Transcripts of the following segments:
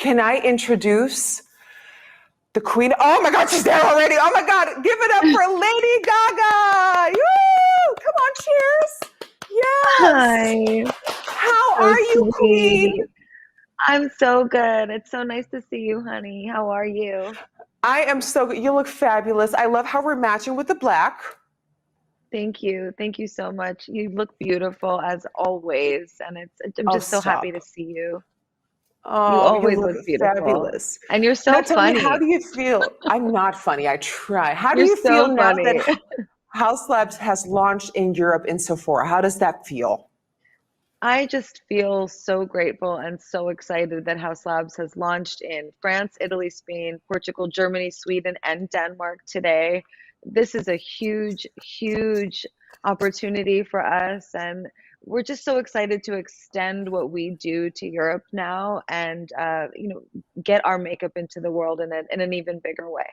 Can I introduce the queen? Oh my God, she's there already. Oh my God, give it up for Lady Gaga. Woo! Come on, cheers. Yes. Hi. How So are you, queen? sweet. I'm so good. It's so nice to see you, honey. How are you? I am so good. You look fabulous. I love how we're matching with the black. Thank you. Thank you so much. You look beautiful as always, and I'm Oh, just so happy to stop. see you. You Oh, you always look look beautiful. fabulous. And you're Now so tell me, how funny. do you feel? I'm not funny. I try. How do You're you feel so now that funny. House Labs has launched in Europe in Sephora? How does that feel? I just feel so grateful and so excited that House Labs has launched in France, Italy, Spain, Portugal, Germany, Sweden, and Denmark today. This is a huge, huge opportunity for us, and we're just so excited to extend what we do to Europe now and get our makeup into the world in an even bigger way.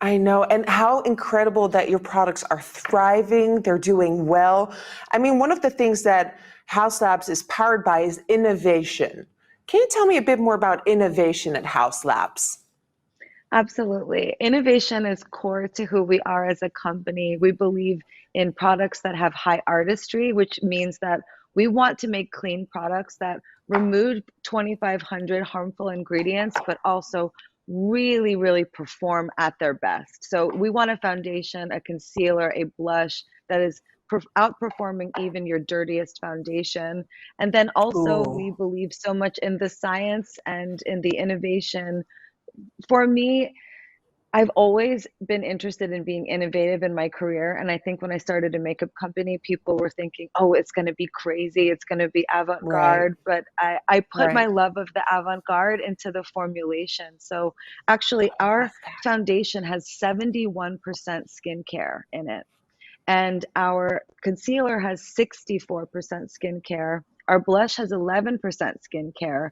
I know, and how incredible that your products are thriving, they're doing well. I mean, one of the things that House Labs is powered by is innovation. Can you tell me a bit more about innovation at House Labs? Absolutely. Innovation is core to who we are as a company. We believe in products that have high artistry, which means that we want to make clean products that remove 2,500 harmful ingredients, but also really, really perform at their best. So we want a foundation, a concealer, a blush that is outperforming even your dirtiest foundation. And then also, Ooh. we believe so much in the science and in the innovation. For me, I've always been interested in being innovative in my career. And I think when I started a makeup company, people were thinking, oh, it's going to be crazy. It's going to be avant Right, garde. But I put my right. love of the avant garde into the formulation. So actually, I our love that. foundation has 71% skincare in it. And our concealer has 64% skincare. Our blush has 11% skincare.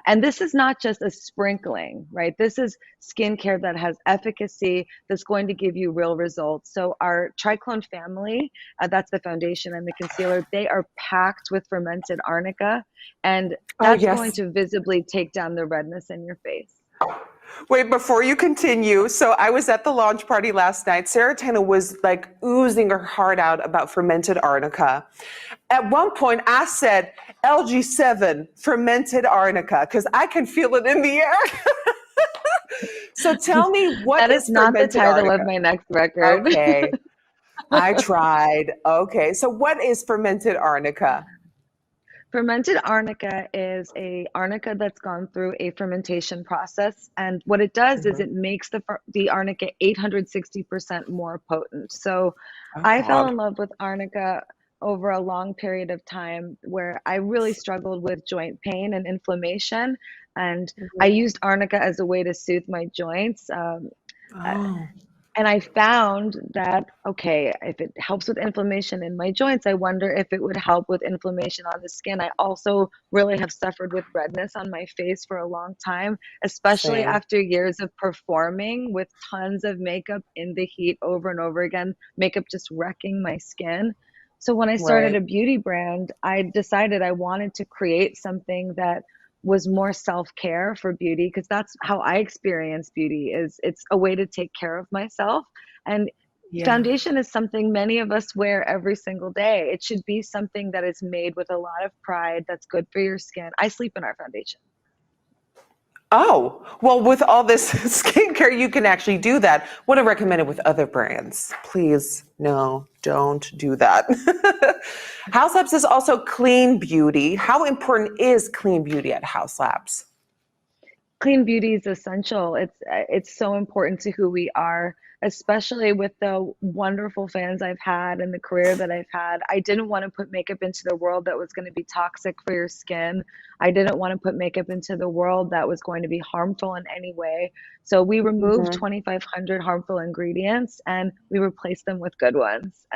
And this is not just a sprinkling, right? This is skincare that has efficacy that's going to give you real results. So our Triclone family, that's the foundation and the concealer, they are packed with fermented arnica, and Oh, that's going yes. to visibly take down the redness in your face. Wait, before you continue, so I was at the launch party last night. Sarah Tana was like oozing her heart out about fermented arnica. At one point, I said LG7 fermented arnica because I can feel it in the air. So tell me, what That is is not the fermented title of arnica? my next record. Okay, I tried. Okay, so what is fermented arnica? Fermented arnica is a arnica that's gone through a fermentation process, and what it does is Mhm. it makes the arnica 860% more potent. So Oh, I fell God. in love with arnica over a long period of time where I really struggled with joint pain and inflammation, and I Mhm. used arnica as a way to soothe my joints. Oh, And I found that, okay, if it helps with inflammation in my joints, I wonder if it would help with inflammation on the skin. I also really have suffered with redness on my face for a long time, especially same. after years of performing with tons of makeup in the heat over and over again, makeup just wrecking my skin. So when I started Right. a beauty brand, I decided I wanted to create something that was more self-care for beauty, because that's how I experience beauty. Is it's a way to take care of myself. And Yeah. foundation is something many of us wear every single day. It should be something that is made with a lot of pride, that's good for your skin. I sleep in our foundation. Oh, well, with all this skincare, you can actually do that. Wouldn't recommend it with other brands. Please, no, don't do that. House Labs is also clean beauty. How important is clean beauty at House Labs? Clean beauty is essential. It's so important to who we are, especially with the wonderful fans I've had and the career that I've had. I didn't want to put makeup into the world that was going to be toxic for your skin. I didn't want to put makeup into the world that was going to be harmful in any way. So we removed Mhm. 2,500 harmful ingredients and we replaced them with good ones.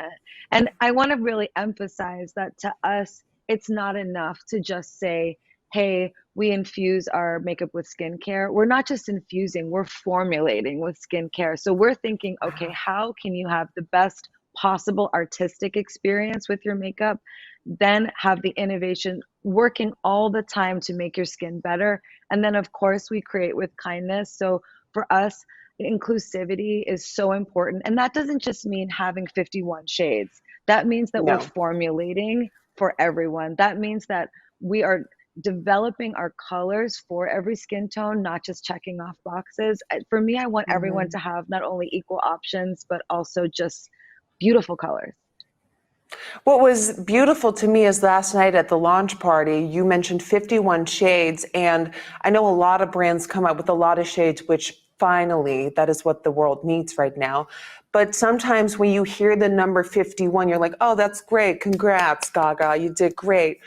And I want to really emphasize that to us, it's not enough to just say, hey, we infuse our makeup with skincare. We're not just infusing, we're formulating with skincare. So we're thinking, okay, how can you have the best possible artistic experience with your makeup? Then have the innovation working all the time to make your skin better. And then, of course, we create with kindness. So for us, inclusivity is so important. And that doesn't just mean having 51 shades. That means that we're No. formulating for everyone. That means that we are developing our colors for every skin tone, not just checking off boxes. For me, I want everyone Mhm. to have not only equal options, but also just beautiful colors. What was beautiful to me is last night at the launch party, you mentioned 51 shades, and I know a lot of brands come out with a lot of shades, which finally, that is what the world needs right now. But sometimes when you hear the number 51, you're like, oh, that's great. Congrats, Gaga. You did great.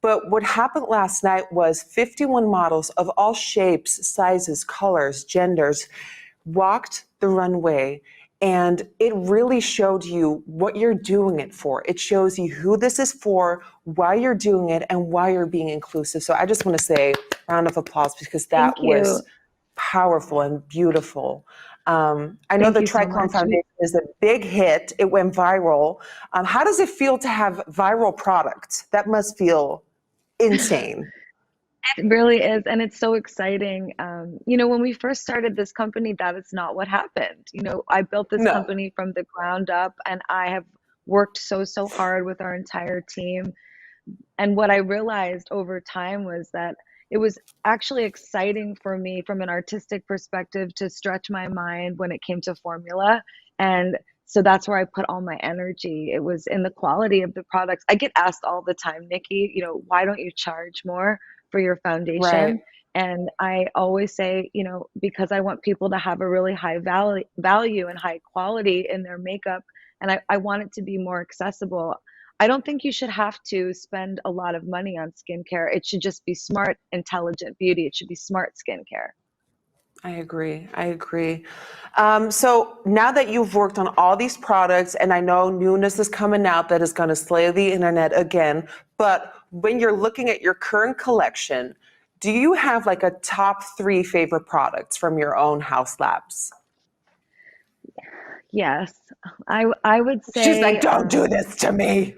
But what happened last night was 51 models of all shapes, sizes, colors, genders walked the runway, and it really showed you what you're doing it for. It shows you who this is for, why you're doing it, and why you're being inclusive. So I just want to say round of applause because Thank that you. was powerful and beautiful. I know Thank the you so Triclone much. Foundation is a big hit. It went viral. How does it feel to have viral products? That must feel insane. It really is, and it's so exciting. When we first started this company, that is not what happened. I built this No. company from the ground up, and I have worked so hard with our entire team. And what I realized over time was that it was actually exciting for me from an artistic perspective to stretch my mind when it came to formula. And so that's where I put all my energy. It was in the quality of the products. I get asked all the time, Nikki, why don't you charge more for your Right. foundation? And I always say, because I want people to have a really high value and high quality in their makeup. And I want it to be more accessible. I don't think you should have to spend a lot of money on skincare. It should just be smart, intelligent beauty. It should be smart skincare. I agree. I agree. So now that you've worked on all these products, and I know newness is coming out that is going to slay the internet again, but when you're looking at your current collection, do you have like a top three favorite products from your own house labs? Yes, I would She's like, say don't do this to me.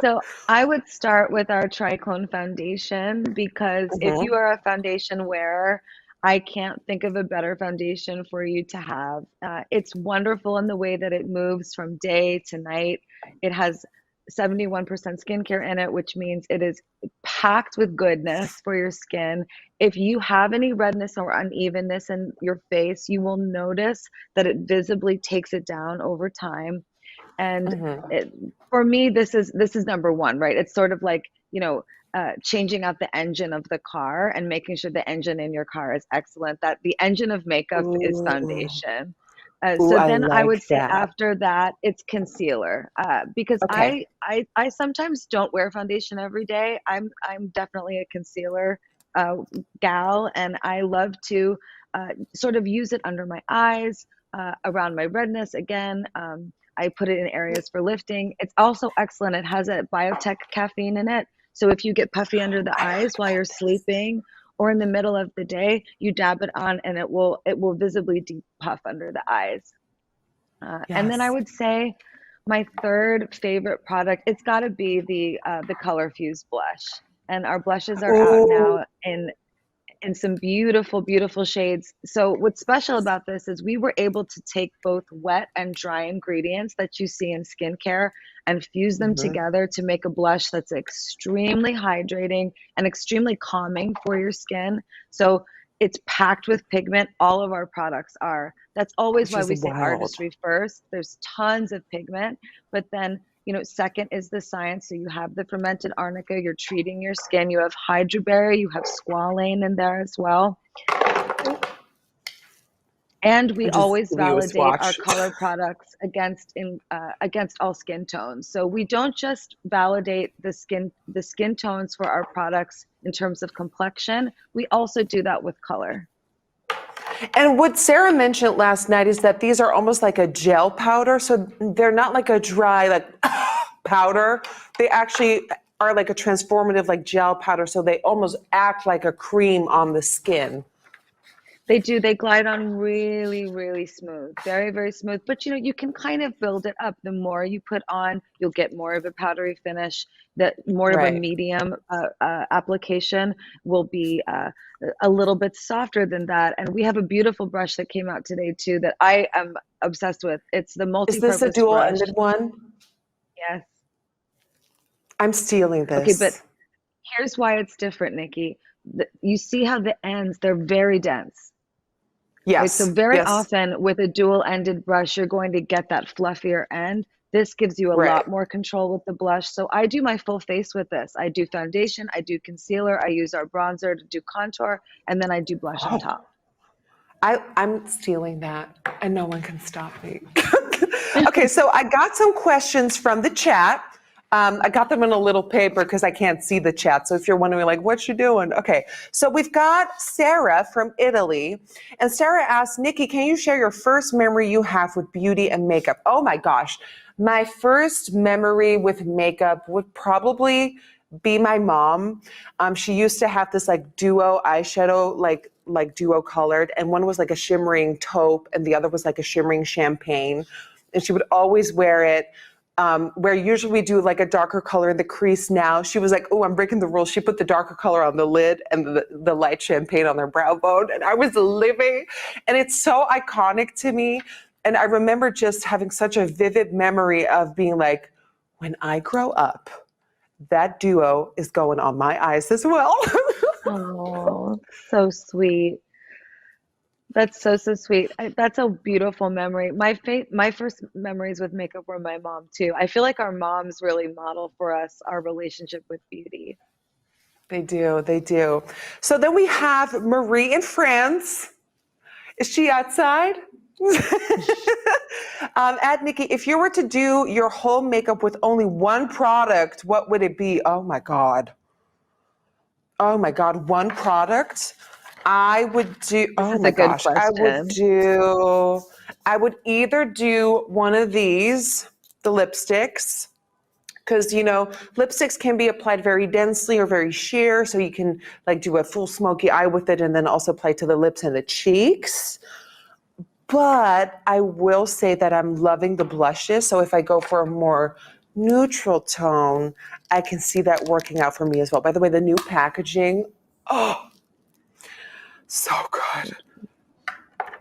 so I would start with our Triclone foundation because if you Mhm. are a foundation wearer, I can't think of a better foundation for you to have. It's wonderful in the way that it moves from day to night. It has 71% skincare in it, which means it is packed with goodness for your skin. If you have any redness or unevenness in your face, you will notice that it visibly takes it down over time. And Mhm. it, for me, this is number one, right? It's sort of like, changing out the engine of the car and making sure the engine in your car is excellent. That the engine of makeup is Ooh. foundation. Ooh, So I then I like would say that. after that, it's concealer. Because Okay. I sometimes don't wear foundation every day. I'm definitely a concealer uh, gal, and I love to sort of use it under my eyes, around my redness. Again, I put it in areas for lifting. It's also excellent. It has a biotech caffeine in it. So if you get puffy under the I eyes while you're sleeping or in the middle of the day, you dab it on and it will visibly depuff under the eyes. And then I yes. would say my third favorite product, it's got to be the Color Fuse blush. And our blushes are out Ooh. now in some beautiful, beautiful shades. So what's special about this is we were able to take both wet and dry ingredients that you see in skincare and fuse them Mhm. together to make a blush that's extremely hydrating and extremely calming for your skin. So it's packed with pigment. All of our products are. That's always Which why is we say wild. artistry first. There's tons of pigment, but then second is the science. So you have the fermented arnica, you're treating your skin. You have hydroberry, you have squalane in there as well. And we I'm just always giving you a validate our swatch. color products against all skin tones. So we don't just validate the skin tones for our products in terms of complexion. We also do that with color. And what Sarah mentioned last night is that these are almost like a gel powder. So they're not like a dry, like powder. They actually are like a transformative, like gel powder. So they almost act like a cream on the skin. They do. They glide on really, really smooth, very, very smooth. But you can kind of build it up. The more you put on, you'll get more of a powdery finish. That more of a Right. medium application will be a little bit softer than that. And we have a beautiful brush that came out today too that I am obsessed with. It's the Is this a multi-purpose brush. dual-ended one? Yes. I'm stealing Okay, but this. here's why it's different, Nikki. You see how the ends, they're very dense. Right, so Yes, very yes, often with a dual-ended brush, you're going to get that fluffier end. This gives you a right. lot more control with the blush. So I do my full face with this. I do foundation, I do concealer, I use our bronzer to do contour, and then I do blush on Oh, top. I'm stealing that, and no one can stop me. Okay, so I got some questions from the chat. I got them in a little paper because I can't see the chat. So if you're wondering, like, what you doing? Okay, so we've got Sarah from Italy, and Sarah asked, Nikki, can you share your first memory you have with beauty and makeup? Oh my gosh, my first memory with makeup would probably be my mom. She used to have this like duo eyeshadow, like duo colored, and one was like a shimmering taupe, and the other was like a shimmering champagne. And she would always wear it. Where usually we do like a darker color in the crease now. She was like, oh, I'm breaking the rules. She put the darker color on the lid and the light champagne on her brow bone. And I was living. And it's so iconic to me. And I remember just having such a vivid memory of being like, when I grow up, that duo is going on my eyes as well. Oh, so sweet. That's so, so sweet. That's a beautiful memory. My first memories with makeup were my mom too. I feel like our moms really model for us our relationship with beauty. They do, they do. So then we have Marie in France. Is she outside? At Nikki, if you were to do your whole makeup with only one product, what would it be? Oh my God. Oh my God, one product. I would do, This oh is my a good gosh, question. I would either do one of these, the lipsticks, because lipsticks can be applied very densely or very sheer, so you can like do a full smoky eye with it and then also apply to the lips and the cheeks. But I will say that I'm loving the blushes. So if I go for a more neutral tone, I can see that working out for me as well. By the way, the new packaging, oh, so good.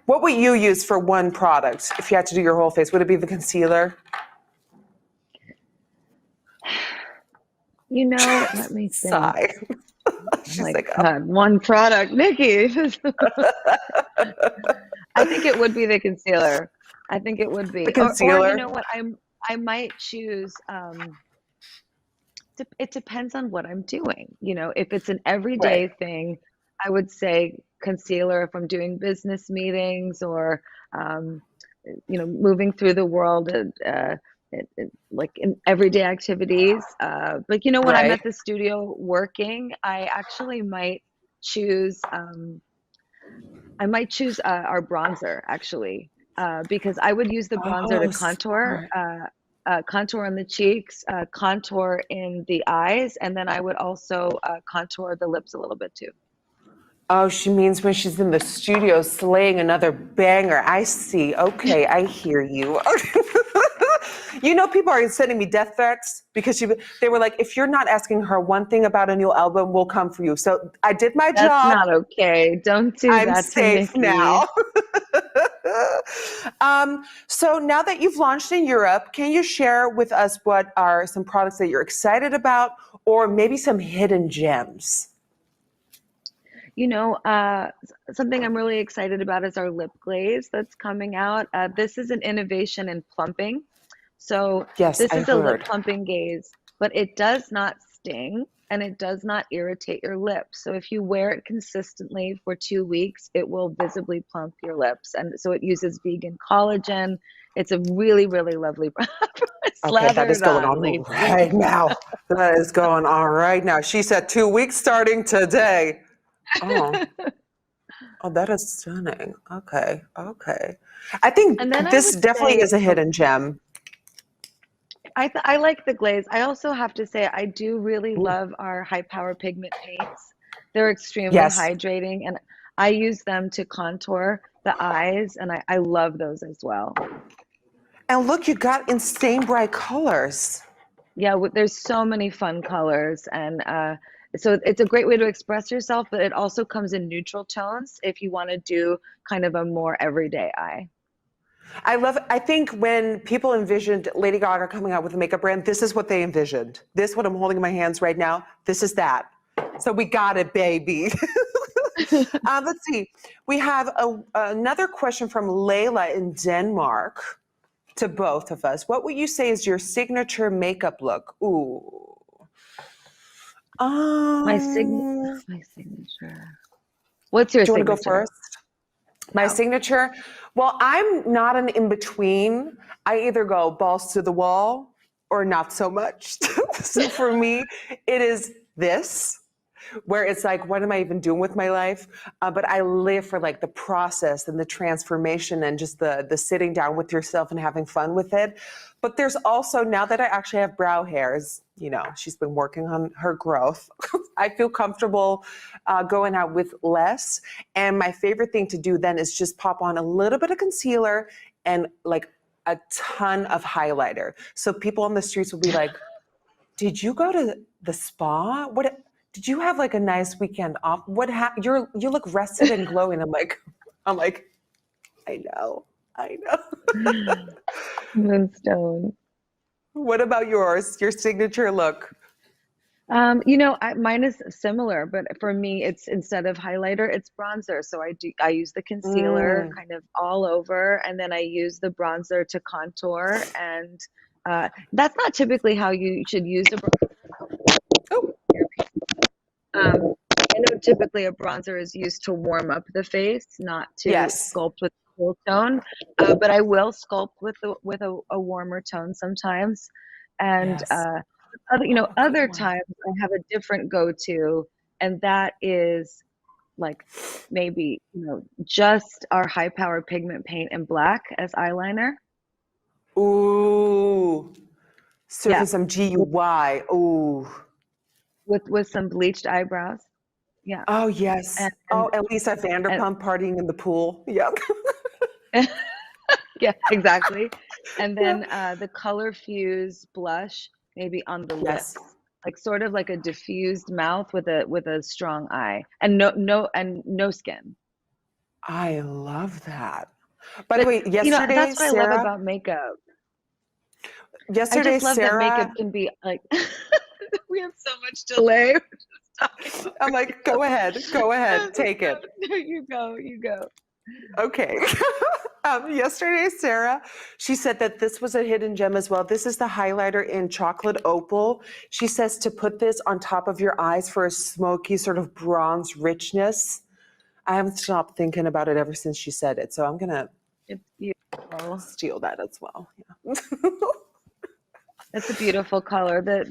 What would you use for one product if you had to do your whole face? Would it be the concealer? Let me think. Sigh. Oh She's my like, oh, God, one product, Nikki. I think it would be the concealer. I think it would the be. Or you concealer. know what? I might choose it depends on what I'm doing. If it's an Right. everyday thing, I would say concealer if I'm doing business meetings or um, moving through the world like in everyday activities. But when I'm Right. at the studio working, choose um, I might choose our bronzer actually, because I would use the bronzer to Oh, smart. contour in the cheeks, contour in the eyes, and then I would also contour the lips a little bit too. Oh, she means when she's in the studio slaying another banger. I see. Okay, I hear you. People are sending me death threats because they were like, if you're not asking her one thing about a new album, we'll come for you. So I did my That's job. not okay. Don't do I'm that to safe Nikki. now. So now that you've launched in Europe, can you share with us what are some products that you're excited about or maybe some hidden gems? Something I'm really excited about is our lip glaze that's coming out. This is an innovation in plumping. So Yes, this I is a lip heard. plumping gaze, but it does not sting and it does not irritate your lips. So if you wear it consistently for 2 weeks, it will visibly plump your lips. And so it uses vegan collagen. It's a really, really lovely product. Okay, that Slather is it going on, on Lacey. right now. That is going on right now. She said 2 weeks starting today. Oh, oh, that is stunning. Okay, okay. I think And then I this would definitely say is a hidden gem. I like the glaze. I also have to say I do really Ooh, love our high power pigment paints. They're extremely yes. hydrating, and I use them to contour the eyes, and I love those as well. And look, you got insane bright colors. Yeah, there's so many fun colors, and so it's a great way to express yourself, but it also comes in neutral tones if you want to do kind of a more everyday eye. I think when people envisioned Lady Gaga coming out with a makeup brand, this is what they envisioned. This, what I'm holding in my hands right now, this is that. So we got it, baby. Let's see. We have another question from Layla in Denmark to both of us. What would you say is your signature makeup look? Ooh. My Um, my signature. What's your do you want to go signature? first? My Oh. signature? Well, I'm not an in-between. I either go balls to the wall or not so much. So for me, it is this, where it's like, what am I even doing with my life? But I live for like the process and the transformation and just the sitting down with yourself and having fun with it. But there's also, now that I actually have brow hairs, you know, she's been working on her growth. I feel comfortable going out with less. And my favorite thing to do then is just pop on a little bit of concealer and like a ton of highlighter. So people on the streets will be like, did you go to the spa? What did you have like a nice weekend off? You look rested and glowing. I'm like, I know. Moonstone. What about yours? Your signature look? Mine is similar, but for me, it's instead of highlighter, it's bronzer. So I use the concealer Mm. kind of all over, and then I use the bronzer to contour. And that's not typically how you should use a bronzer. Oh, I know typically a bronzer is used to warm up the face, not to yes, sculpt with cool tone. But I will sculpt with a warmer tone sometimes. And yes. Good other one. times I have a different go-to, and that is like maybe, just our high power pigment paint in black as eyeliner. Ooh, Yeah, surfing some with GUY. Ooh. with some bleached eyebrows. Yeah. Oh yes. And Oh, at Lisa and Vanderpump partying in the pool. Yep. yeah, exactly. And Yeah. then the color fuse blush maybe on the Yes. lips, like sort of like a diffused mouth with a strong eye, and no skin. I love that. By the But way, yesterday, that's what I love Sarah, about makeup. I yesterday, just love that makeup Sarah, can be like we have so much delay. We're just talking I'm over each like, other. go ahead, That's just take it. there you go, you go. Okay. Yesterday, Sarah, she said that this was a hidden gem as well. This is the highlighter in chocolate opal. She says to put this on top of your eyes for a smoky sort of bronze richness. I haven't stopped thinking about it ever since she said it. So I'm going to It's beautiful. steal that as well. Yeah. It's a beautiful color. The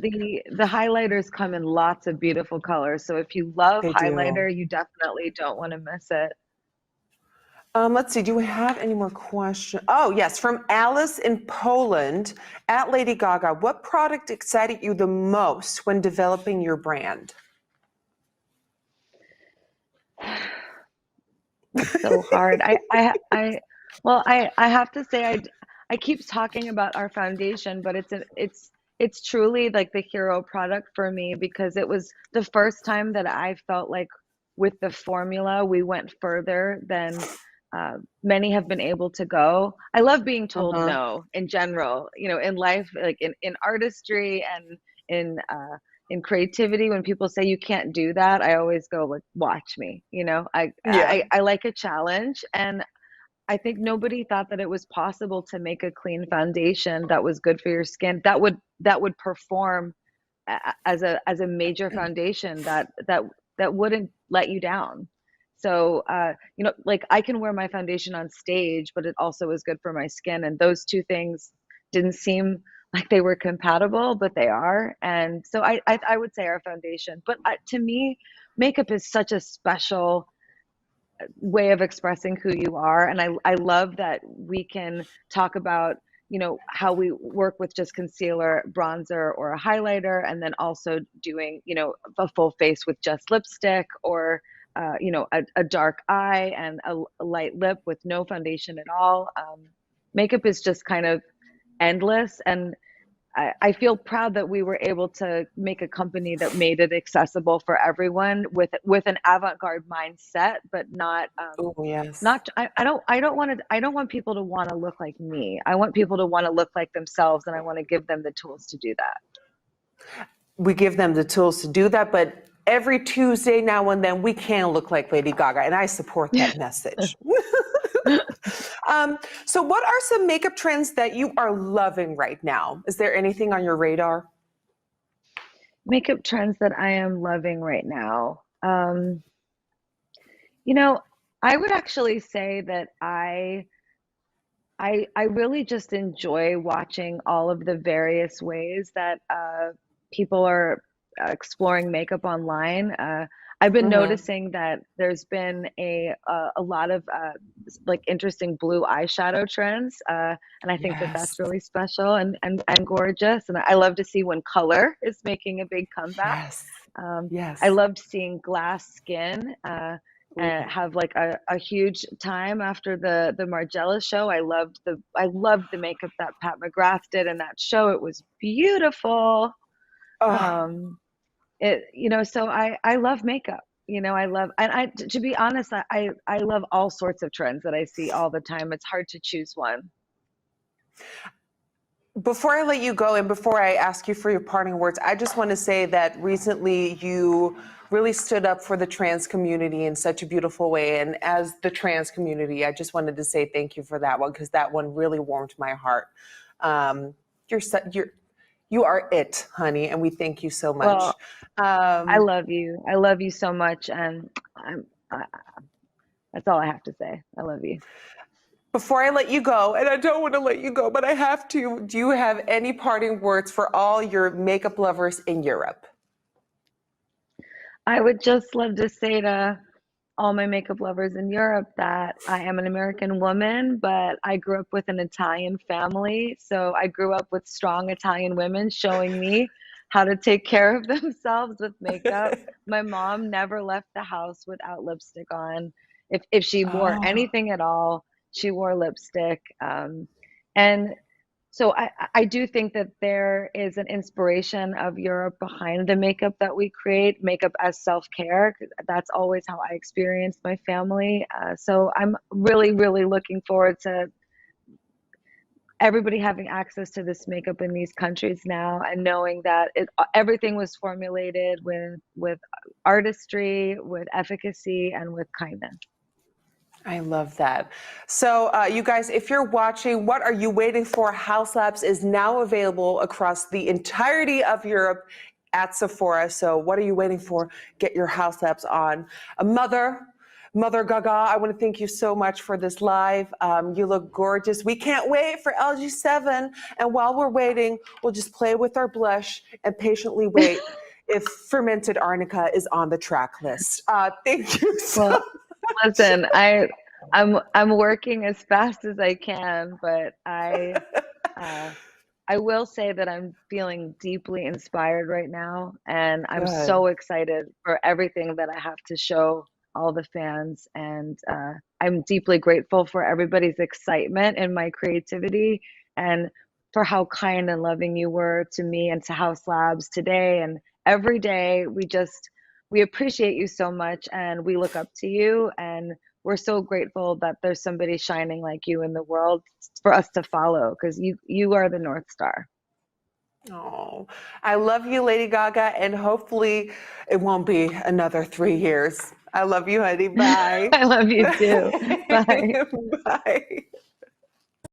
highlighters come in lots of beautiful colors. So if you love They do. highlighter, you definitely don't want to miss it. Let's see, do we have any more questions? Oh, yes, from Alice in Poland at Lady Gaga. What product excited you the most when developing your brand? That's so hard. I have to say I keep talking about our foundation, but it's truly like the hero product for me because it was the first time that I felt like with the formula we went further than many have been able to go. I love being told Uh-huh. no in general, in life, like in artistry and in in creativity. When people say you can't do that, I always go like, watch me. Yeah. I like a challenge, and I think nobody thought that it was possible to make a clean foundation that was good for your skin, that would perform as a major foundation that wouldn't let you down. So like I can wear my foundation on stage, but it also is good for my skin, and those two things didn't seem like they were compatible, but they are. And so I would say our foundation. But to me, makeup is such a special way of expressing who you are, and I love that we can talk about how we work with just concealer, bronzer, or a highlighter, and then also doing a full face with just lipstick, or a dark eye and a light lip with no foundation at all. Makeup is just kind of endless, and I feel proud that we were able to make a company that made it accessible for everyone with an avant-garde mindset, but not Oh, yes. not I don't want people to want to look like me. I want people to want to look like themselves, and I want to give them the tools to do that. We give them the tools to do that, but every Tuesday now and then we can look like Lady Gaga, and I support that message. So what are some makeup trends that you are loving right now? Is there anything on your radar? Makeup trends that I am loving right now. You know, I would actually say that I really just enjoy watching all of the various ways that people are exploring makeup online. I've been Hmm. noticing that there's been a lot of like interesting blue eyeshadow trends, and I think that Yes, that's really special and gorgeous. And I love to see when color is making a big comeback. yes, I yes. loved seeing glass skin and Ooh. have like a huge time after the Margiela show. I loved the makeup that Pat McGrath did in that show. It was beautiful. Oh, Um, so I love makeup. I love, and to be honest, I love all sorts of trends that I see all the time. It's hard to choose one. before I let you go and before I ask you for your parting words, I just want to say that recently you really stood up for the trans community in such a beautiful way. And as the trans community, I just wanted to say thank you for that one because that one really warmed my heart. Um, you are it, honey, and we thank you so much. Well, I Um, love you. I love you so much, and I, that's all I have to say. I love you. Before I let you go, and I don't want to let you go, but I have to, do you have any parting words for all your makeup lovers in Europe? I would just love to say to all my makeup lovers in Europe that I am an American woman, but I grew up with an Italian family. So I grew up with strong Italian women showing me how to take care of themselves with makeup. My mom never left the house without lipstick on. If she wore Oh, anything at all, she wore lipstick. And so I do think that there is an inspiration of Europe behind the makeup that we create, makeup as self-care. That's always how I experienced my family. So I'm really, really looking forward to everybody having access to this makeup in these countries now, and knowing that everything was formulated with artistry, with efficacy, and with kindness. I love that. So, you guys, if you're watching, what are you waiting for? House Labs is now available across the entirety of Europe at Sephora. So, what are you waiting for? Get your House Labs on. A Mother Gaga, I want to thank you so much for this live. You look gorgeous. We can't wait for LG7. And while we're waiting, we'll just play with our blush and patiently wait if fermented arnica is on the track list. Thank you so Well, much. listen, I'm working as fast as I can, but uh, I will say that I'm feeling deeply inspired right now, and I'm Good. so excited for everything that I have to show all the fans. And I'm deeply grateful for everybody's excitement and my creativity, and for how kind and loving you were to me and to House Labs today and every day. We appreciate you so much, and we look up to you, and we're so grateful that there's somebody shining like you in the world for us to follow, because you are the North Star. Oh, I love you, Lady Gaga, and hopefully it won't be another 3 years. I love you, honey. Bye. I love you too. Bye. Bye.